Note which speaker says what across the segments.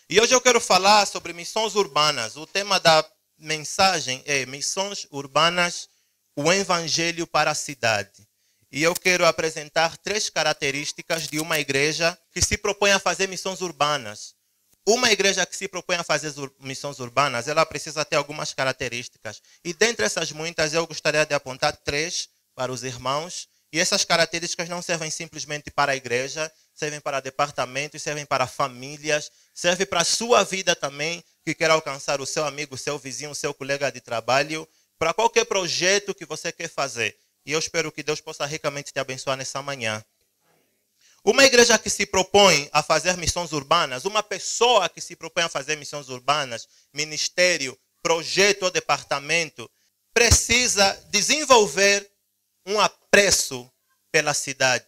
Speaker 1: E hoje eu quero falar sobre missões urbanas. O tema da mensagem é Missões Urbanas, o Evangelho para a Cidade. E eu quero apresentar 3 características de uma igreja que se propõe a fazer missões urbanas. Uma igreja que se propõe a fazer missões urbanas, ela precisa ter algumas características. E dentre essas muitas, eu gostaria de apontar 3 para os irmãos. E essas características não servem simplesmente para a igreja, servem para departamentos, servem para famílias, servem para a sua vida também, que quer alcançar o seu amigo, o seu vizinho, o seu colega de trabalho, para qualquer projeto que você quer fazer. E eu espero que Deus possa ricamente te abençoar nessa manhã. Uma igreja que se propõe a fazer missões urbanas, uma pessoa que se propõe a fazer missões urbanas, ministério, projeto ou departamento, precisa desenvolver um apreço pela cidade.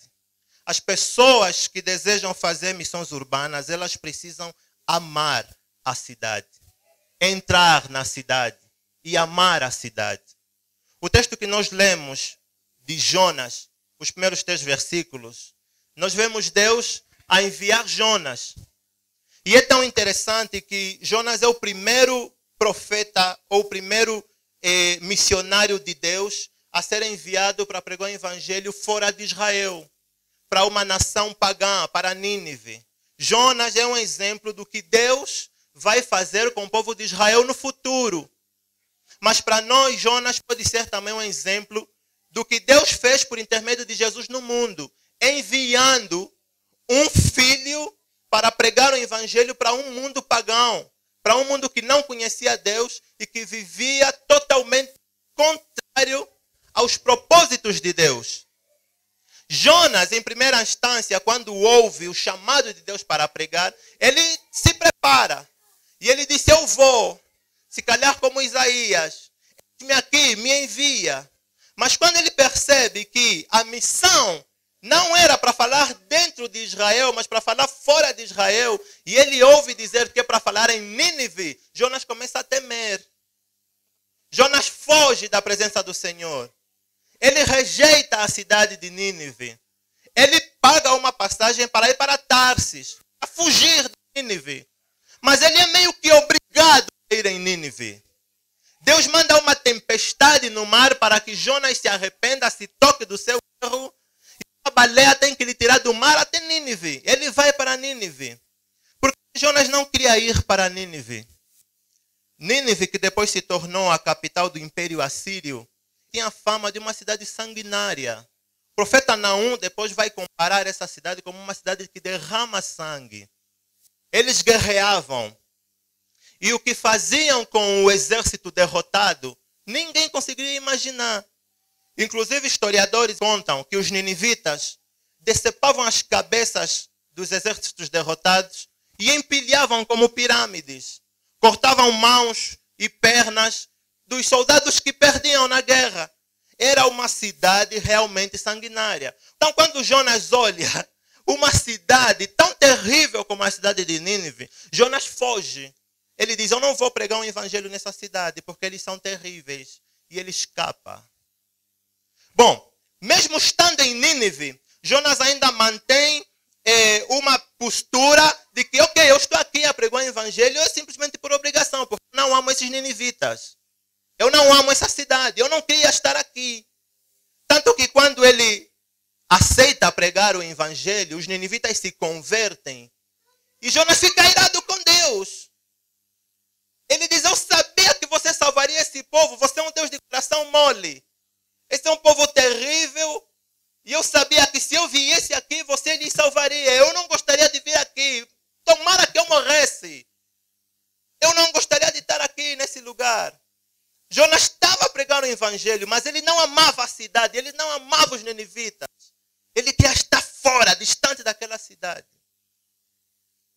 Speaker 1: As pessoas que desejam fazer missões urbanas, elas precisam amar a cidade, entrar na cidade e amar a cidade. O texto que nós lemos de Jonas, os primeiros 3 versículos, nós vemos Deus a enviar Jonas. E é tão interessante que Jonas é o primeiro profeta ou o primeiro missionário de Deus a ser enviado para pregar o evangelho fora de Israel, para uma nação pagã, para Nínive. Jonas é um exemplo do que Deus vai fazer com o povo de Israel no futuro. Mas para nós, Jonas pode ser também um exemplo do que Deus fez por intermédio de Jesus no mundo, enviando um filho para pregar o evangelho para um mundo pagão, para um mundo que não conhecia Deus e que vivia totalmente contrário aos propósitos de Deus. Jonas, em primeira instância, quando ouve o chamado de Deus para pregar, ele se prepara. E ele disse, eu vou, se calhar como Isaías, me aqui, me envia. Mas quando ele percebe que a missão não era para falar dentro de Israel, mas para falar fora de Israel, e ele ouve dizer que é para falar em Nínive, Jonas começa a temer. Jonas foge da presença do Senhor. Ele rejeita a cidade de Nínive. Ele paga uma passagem para ir para Tarsis, a fugir de Nínive. Mas ele é meio que obrigado a ir em Nínive. Deus manda uma tempestade no mar para que Jonas se arrependa, se toque do seu erro. E a baleia tem que lhe tirar do mar até Nínive. Ele vai para Nínive. Porque Jonas não queria ir para Nínive. Nínive, que depois se tornou a capital do Império Assírio, tinha fama de uma cidade sanguinária. O profeta Naum depois vai comparar essa cidade como uma cidade que derrama sangue. Eles guerreavam. E o que faziam com o exército derrotado, ninguém conseguiria imaginar. Inclusive, historiadores contam que os ninivitas decepavam as cabeças dos exércitos derrotados e empilhavam como pirâmides. Cortavam mãos e pernas dos soldados que perdiam na guerra. Era uma cidade realmente sanguinária. Então, quando Jonas olha uma cidade tão terrível como a cidade de Nínive, Jonas foge. Ele diz, eu não vou pregar um evangelho nessa cidade, porque eles são terríveis. E ele escapa. Bom, mesmo estando em Nínive, Jonas ainda mantém uma postura de que, ok, eu estou aqui a pregar um evangelho, é simplesmente por obrigação, porque eu não amo esses ninivitas. Eu não amo essa cidade, eu não queria estar aqui. Tanto que quando ele aceita pregar o evangelho, os ninivitas se convertem. E Jonas fica irado com Deus. Ele diz, eu sabia que você salvaria esse povo, você é um Deus de coração mole. Esse é um povo terrível. E eu sabia que se eu viesse aqui, você lhe salvaria. Eu não gostaria de vir aqui. Tomara que eu morresse. Eu não gostaria de estar aqui nesse lugar. Jonas estava a pregar o evangelho, mas ele não amava a cidade, ele não amava os ninivitas. Ele queria estar fora, distante daquela cidade.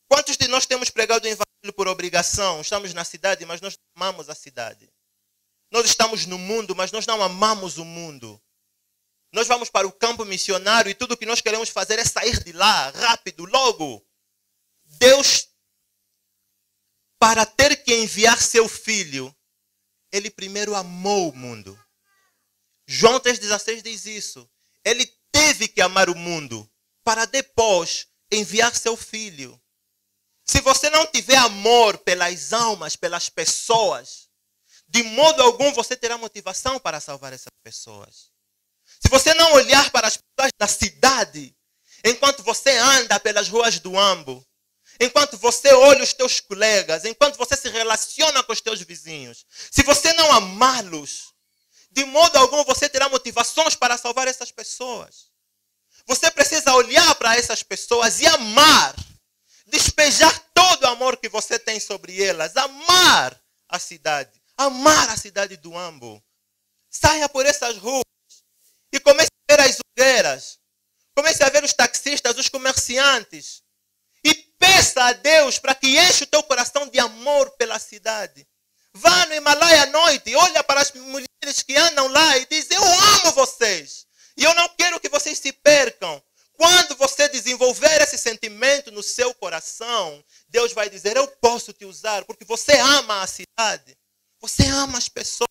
Speaker 1: Quantos de nós temos pregado o evangelho por obrigação? Estamos na cidade, mas nós não amamos a cidade. Nós estamos no mundo, mas nós não amamos o mundo. Nós vamos para o campo missionário e tudo que nós queremos fazer é sair de lá, rápido, logo. Deus, para ter que enviar seu filho, ele primeiro amou o mundo. João 3,16 diz isso. Ele teve que amar o mundo para depois enviar seu filho. Se você não tiver amor pelas almas, pelas pessoas, de modo algum você terá motivação para salvar essas pessoas. Se você não olhar para as pessoas da cidade, enquanto você anda pelas ruas do Ambo, enquanto você olha os teus colegas, enquanto você se relaciona com os teus vizinhos, se você não amá-los, de modo algum você terá motivações para salvar essas pessoas. Você precisa olhar para essas pessoas e amar, despejar todo o amor que você tem sobre elas, amar a cidade do Ambo. Saia por essas ruas e comece a ver as hogueiras, comece a ver os taxistas, os comerciantes, e peça a Deus para que enche o teu coração de amor pela cidade. Vá no Himalaia à noite, olha para as mulheres que andam lá e diz: eu amo vocês. E eu não quero que vocês se percam. Quando você desenvolver esse sentimento no seu coração, Deus vai dizer: eu posso te usar, porque você ama a cidade. Você ama as pessoas.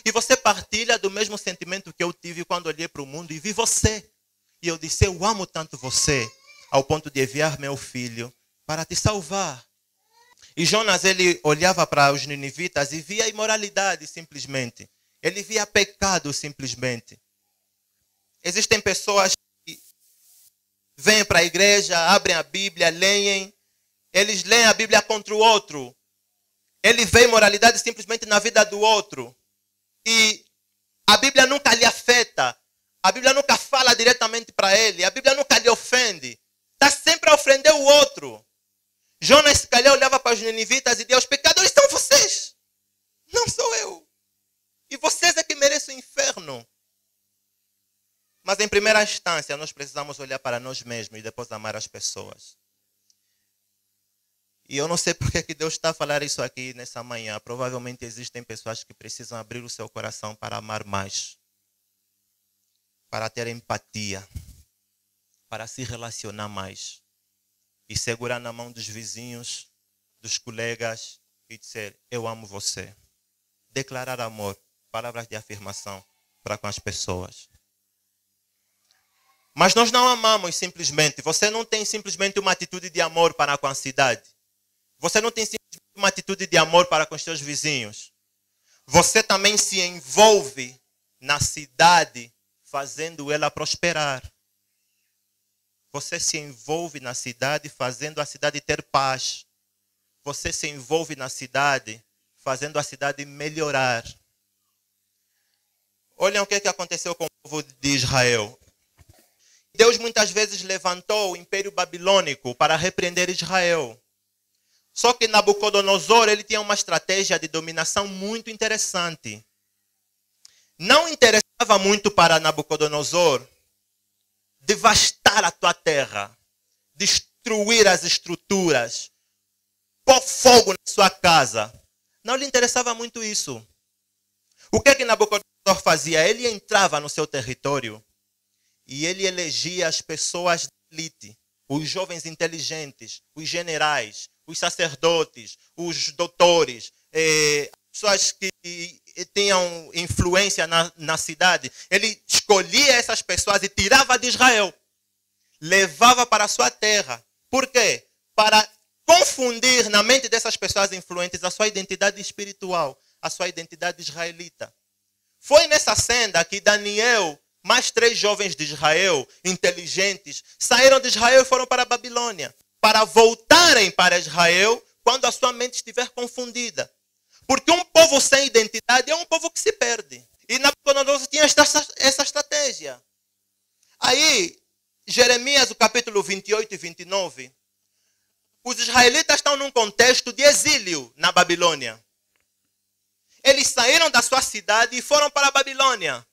Speaker 1: E você partilha do mesmo sentimento que eu tive quando olhei para o mundo e vi você. E eu disse: eu amo tanto você, ao ponto de enviar meu filho para te salvar. E Jonas, ele olhava para os ninivitas e via imoralidade simplesmente. Ele via pecado simplesmente. Existem pessoas que vêm para a igreja, abrem a Bíblia, leem. Eles leem a Bíblia contra o outro. Ele vê imoralidade simplesmente na vida do outro. E a Bíblia nunca lhe afeta. A Bíblia nunca fala diretamente para ele. A Bíblia nunca lhe ofende. Está sempre a ofender o outro. Jonas, se calhar, olhava para os ninivitas e dizia: os pecadores são vocês. Não sou eu. E vocês é que merecem o inferno. Mas em primeira instância, nós precisamos olhar para nós mesmos e depois amar as pessoas. E eu não sei por que Deus está a falar isso aqui nessa manhã. Provavelmente existem pessoas que precisam abrir o seu coração para amar mais. Para ter empatia. Para se relacionar mais. E segurar na mão dos vizinhos, dos colegas e dizer: eu amo você. Declarar amor, palavras de afirmação para com as pessoas. Mas nós não amamos simplesmente. Você não tem simplesmente uma atitude de amor para com a cidade. Você não tem simplesmente uma atitude de amor para com os seus vizinhos. Você também se envolve na cidade, fazendo ela prosperar. Você se envolve na cidade, fazendo a cidade ter paz. Você se envolve na cidade, fazendo a cidade melhorar. Olhem o que aconteceu com o povo de Israel. Deus muitas vezes levantou o Império Babilônico para repreender Israel. Só que Nabucodonosor, ele tinha uma estratégia de dominação muito interessante. Não interessava muito para Nabucodonosor devastar a tua terra, destruir as estruturas, pôr fogo na sua casa. Não lhe interessava muito isso. O que Nabucodonosor fazia? Ele entrava no seu território e ele elegia as pessoas de elite, os jovens inteligentes, os generais, os sacerdotes, os doutores, pessoas que tinham influência na cidade. Ele escolhia essas pessoas e tirava de Israel. Levava para a sua terra. Por quê? Para confundir na mente dessas pessoas influentes a sua identidade espiritual, a sua identidade israelita. Foi nessa senda que Daniel, mais 3 jovens de Israel, inteligentes, saíram de Israel e foram para a Babilônia, para voltarem para Israel quando a sua mente estiver confundida. Porque um povo sem identidade é um povo que se perde. E Nabucodonosor tinha essa estratégia. Aí, Jeremias, o capítulo 28 e 29, os israelitas estão num contexto de exílio na Babilônia. Eles saíram da sua cidade e foram para a Babilônia.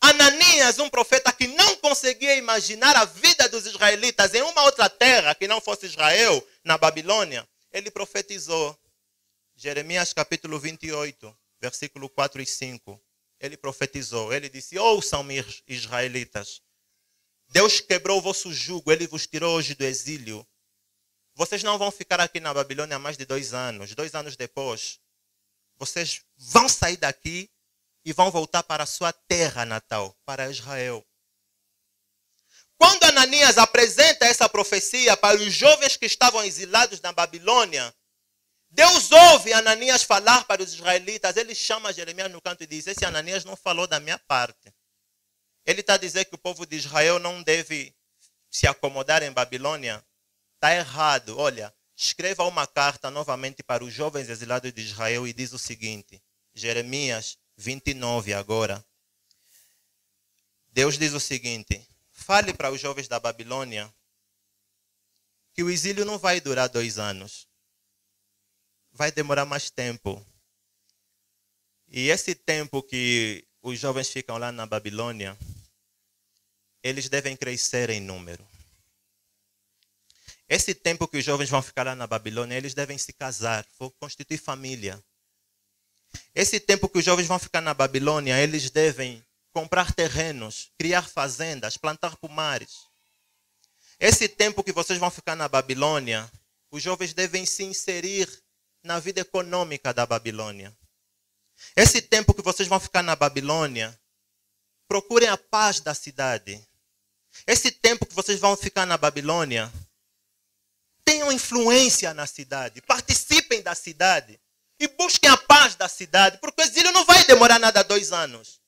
Speaker 1: Ananias, um profeta que não conseguia imaginar a vida dos israelitas em uma outra terra que não fosse Israel, na Babilônia, ele profetizou. Jeremias capítulo 28, versículo 4 e 5. Ele profetizou, ele disse: ouçam-me, israelitas. Deus quebrou o vosso jugo, ele vos tirou hoje do exílio. Vocês não vão ficar aqui na Babilônia mais de 2 anos. 2 anos depois, vocês vão sair daqui e vão voltar para a sua terra natal, para Israel. quando Ananias apresenta essa profecia para os jovens que estavam exilados na Babilônia, Deus ouve Ananias falar para os israelitas. Ele chama Jeremias no canto e diz: esse Ananias não falou da minha parte. Ele está a dizer que o povo de Israel não deve se acomodar em Babilônia. Está errado. Olha, escreva uma carta novamente para os jovens exilados de Israel e diz o seguinte. Jeremias 29 agora. Deus diz o seguinte: fale para os jovens da Babilônia que o exílio não vai durar 2 anos. Vai demorar mais tempo. E esse tempo que os jovens ficam lá na Babilônia, eles devem crescer em número. Esse tempo que os jovens vão ficar lá na Babilônia, eles devem se casar, constituir família. Esse tempo que os jovens vão ficar na Babilônia, eles devem comprar terrenos, criar fazendas, plantar pomares. Esse tempo que vocês vão ficar na Babilônia, os jovens devem se inserir na vida econômica da Babilônia. Esse tempo que vocês vão ficar na Babilônia, procurem a paz da cidade. Esse tempo que vocês vão ficar na Babilônia, tenham influência na cidade, participem da cidade e busquem a paz da cidade, porque o exílio não vai demorar nada 2 anos.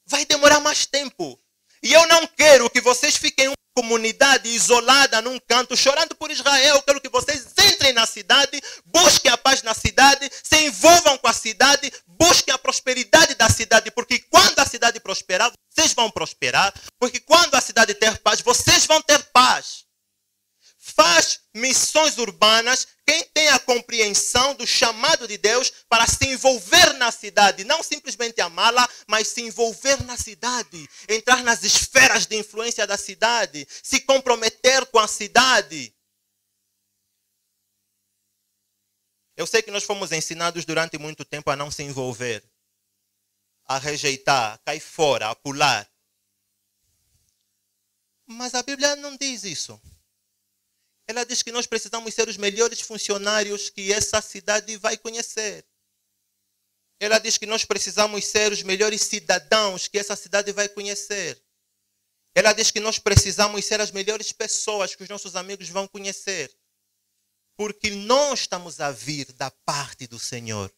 Speaker 1: Vai demorar mais tempo. E eu não quero que vocês fiquem em uma comunidade isolada num canto, chorando por Israel. Eu quero que vocês entrem na cidade, busquem a paz na cidade, se envolvam com a cidade, busquem a prosperidade da cidade, porque quando a cidade prosperar, vocês vão prosperar, porque quando a cidade ter paz, vocês vão ter paz. Faz missões urbanas quem tem a compreensão do chamado de Deus para se envolver na cidade. Não simplesmente amá-la, mas se envolver na cidade. Entrar nas esferas de influência da cidade. Se comprometer com a cidade. Eu sei que nós fomos ensinados durante muito tempo a não se envolver. A rejeitar, a cair fora, a pular. Mas a Bíblia não diz isso. Ela diz que nós precisamos ser os melhores funcionários que essa cidade vai conhecer. Ela diz que nós precisamos ser os melhores cidadãos que essa cidade vai conhecer. Ela diz que nós precisamos ser as melhores pessoas que os nossos amigos vão conhecer. Porque nós estamos a vir da parte do Senhor.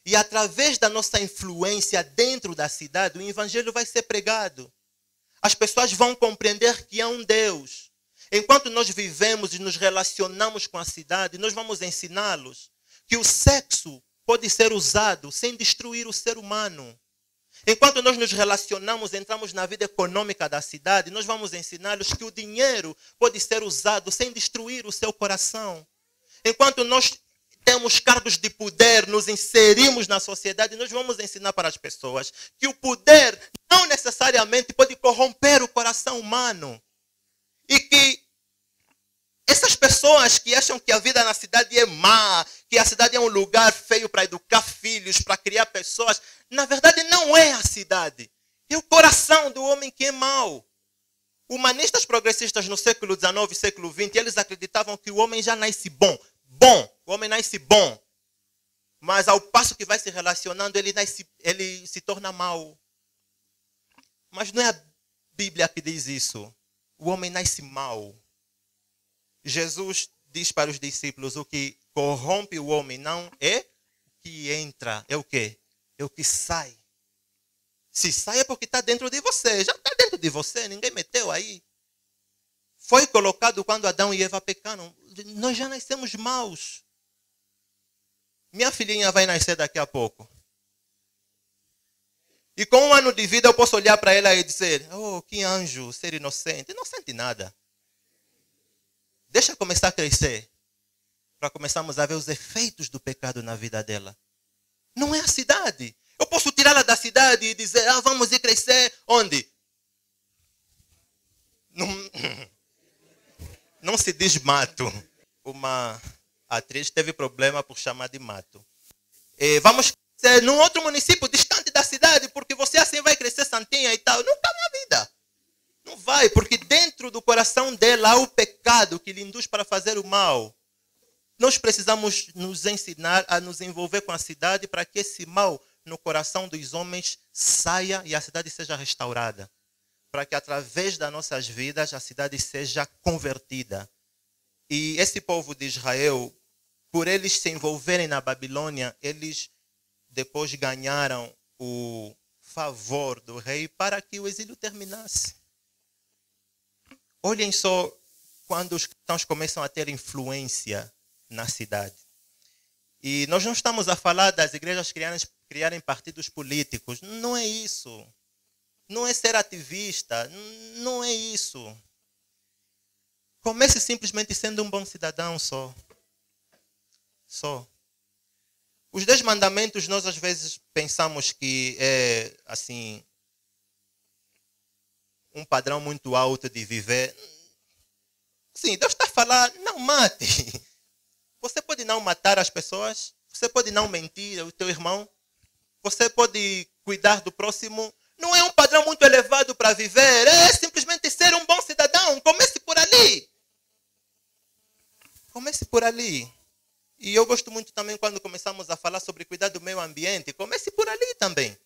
Speaker 1: E através da nossa influência dentro da cidade, o evangelho vai ser pregado. As pessoas vão compreender que há um Deus. Enquanto nós vivemos e nos relacionamos com a cidade, nós vamos ensiná-los que o sexo pode ser usado sem destruir o ser humano. Enquanto nós nos relacionamos, entramos na vida econômica da cidade, nós vamos ensiná-los que o dinheiro pode ser usado sem destruir o seu coração. Enquanto nós temos cargos de poder, nos inserimos na sociedade, nós vamos ensinar para as pessoas que o poder não necessariamente pode corromper o coração humano. E que essas pessoas que acham que a vida na cidade é má, que a cidade é um lugar feio para educar filhos, para criar pessoas, na verdade não é a cidade. É o coração do homem que é mau. Humanistas progressistas no século XIX e século XX, eles acreditavam que o homem já nasce bom. O homem nasce bom. Mas ao passo que vai se relacionando, ele se torna mau. Mas não é a Bíblia que diz isso. O homem nasce mau. Jesus diz para os discípulos: o que corrompe o homem não é o que entra, é o quê? É o que sai. Se sai é porque está dentro de você. Já está dentro de você, ninguém meteu aí. Foi colocado quando Adão e Eva pecaram. Nós já nascemos maus. Minha filhinha vai nascer daqui a pouco. E com 1 ano de vida eu posso olhar para ela e dizer: oh, que anjo, ser inocente. Não sente nada. Deixa começar a crescer. Para começarmos a ver os efeitos do pecado na vida dela. Não é a cidade. Eu posso tirá-la da cidade e dizer: vamos ir crescer. Onde? Não se diz mato. Uma atriz teve problema por chamar de mato. Vamos crescer num outro município distante da cidade, porque você assim vai crescer santinha e tal. Nunca na vida. Não vai, porque dentro do coração dela há o pecado que lhe induz para fazer o mal. Nós precisamos nos ensinar a nos envolver com a cidade para que esse mal no coração dos homens saia e a cidade seja restaurada. para que através das nossas vidas a cidade seja convertida. E esse povo de Israel, por eles se envolverem na Babilônia, eles depois ganharam o favor do rei para que o exílio terminasse. Olhem só quando os cristãos começam a ter influência na cidade. E nós não estamos a falar das igrejas criarem partidos políticos. Não é isso. Não é ser ativista. Não é isso. Comece simplesmente sendo um bom cidadão só. Só. Os 10 mandamentos, nós às vezes pensamos que é assim um padrão muito alto de viver. Sim, Deus está a falar, não mate. Você pode não matar as pessoas, você pode não mentir ao teu irmão, você pode cuidar do próximo. Não é um padrão muito elevado para viver, é simplesmente ser um bom cidadão. Comece por ali. Comece por ali. E eu gosto muito também quando começamos a falar sobre cuidar do meio ambiente. Comece por ali também.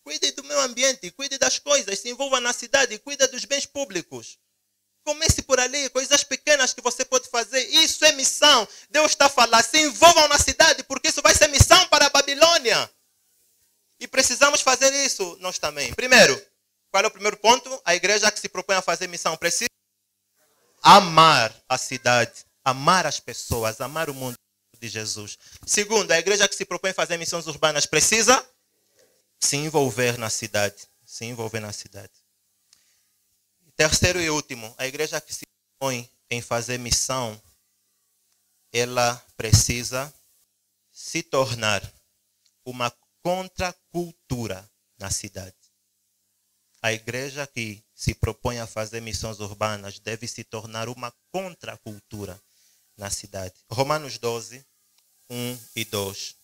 Speaker 1: Cuide do meio ambiente, cuide das coisas, se envolva na cidade, cuide dos bens públicos. Comece por ali, coisas pequenas que você pode fazer. Isso é missão. Deus está a falar, se envolvam na cidade, porque isso vai ser missão para a Babilônia. E precisamos fazer isso nós também. Primeiro, qual é o primeiro ponto? A igreja que se propõe a fazer missão precisa amar a cidade, amar as pessoas, amar o mundo de Jesus. Segundo, a igreja que se propõe a fazer missões urbanas precisa se envolver na cidade. Se envolver na cidade. Terceiro e último, a igreja que se propõe em fazer missão, ela precisa se tornar uma contracultura na cidade. A igreja que se propõe a fazer missões urbanas deve se tornar uma contracultura na cidade. Romanos 12, 1 e 2.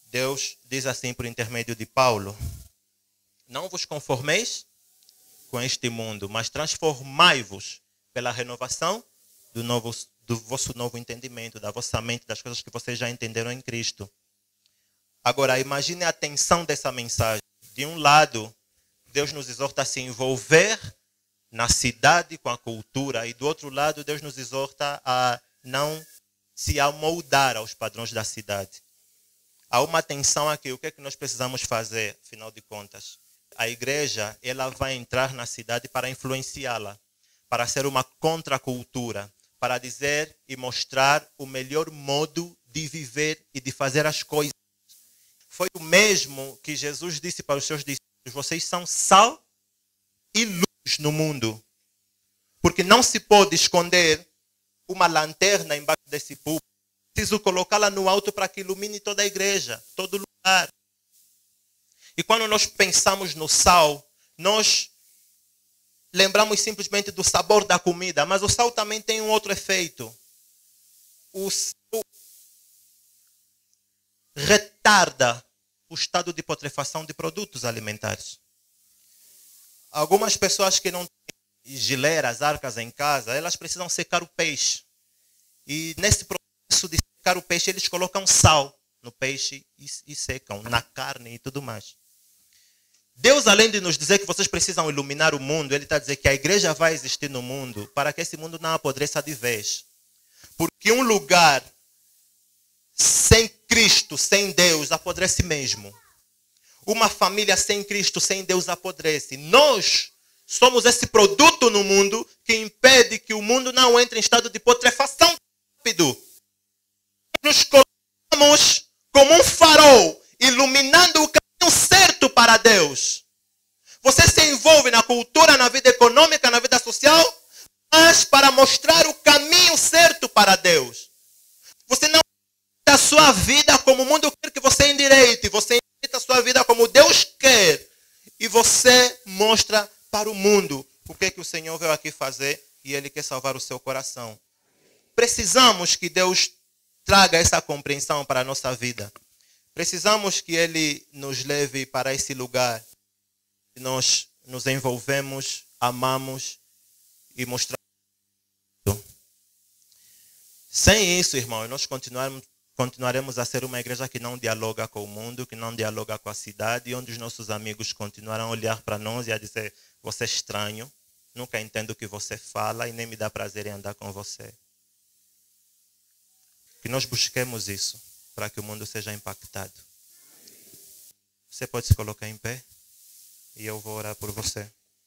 Speaker 1: Deus diz assim por intermédio de Paulo: não vos conformeis com este mundo, mas transformai-vos pela renovação do vosso novo entendimento, da vossa mente, das coisas que vocês já entenderam em Cristo. Agora, imagine a tensão dessa mensagem. De um lado, Deus nos exorta a se envolver na cidade com a cultura, e do outro lado, Deus nos exorta a não se amoldar aos padrões da cidade. Há uma tensão aqui. O que é que nós precisamos fazer, afinal de contas? A igreja, ela vai entrar na cidade para influenciá-la, para ser uma contracultura, para dizer e mostrar o melhor modo de viver e de fazer as coisas. Foi o mesmo que Jesus disse para os seus discípulos: vocês são sal e luz no mundo. Porque não se pode esconder uma lanterna embaixo desse púlpito. Preciso colocá-la no alto para que ilumine toda a igreja, todo lugar. E quando nós pensamos no sal, nós lembramos simplesmente do sabor da comida, mas o sal também tem um outro efeito. O sal retarda o estado de putrefação de produtos alimentares. Algumas pessoas que não têm geleiras, arcas em casa, elas precisam secar o peixe. E nesse processo de secar o peixe, eles colocam sal no peixe e secam, na carne e tudo mais. Deus, além de nos dizer que vocês precisam iluminar o mundo, Ele está a dizer que a igreja vai existir no mundo para que esse mundo não apodreça de vez. Porque um lugar sem Cristo, sem Deus, apodrece mesmo. Uma família sem Cristo, sem Deus, apodrece. Nós somos esse produto no mundo que impede que o mundo não entre em estado de putrefação rápido. Nos colocamos como um farol, iluminando o caminho certo para Deus. Você se envolve na cultura, na vida econômica, na vida social, mas para mostrar o caminho certo para Deus. Você não a sua vida como o mundo quer que você endireite. Você endireita a sua vida como Deus quer. E você mostra para o mundo o que é que o Senhor veio aqui fazer e Ele quer salvar o seu coração. Precisamos que Deus traga essa compreensão para a nossa vida. Precisamos que Ele nos leve para esse lugar. Nós nos envolvemos, amamos e mostramos. Sem isso, irmãos, nós continuarmos continuaremos a ser uma igreja que não dialoga com o mundo, que não dialoga com a cidade, e onde os nossos amigos continuarão a olhar para nós e a dizer: você é estranho, nunca entendo o que você fala e nem me dá prazer em andar com você. Que nós busquemos isso para que o mundo seja impactado. Você pode se colocar em pé e eu vou orar por você.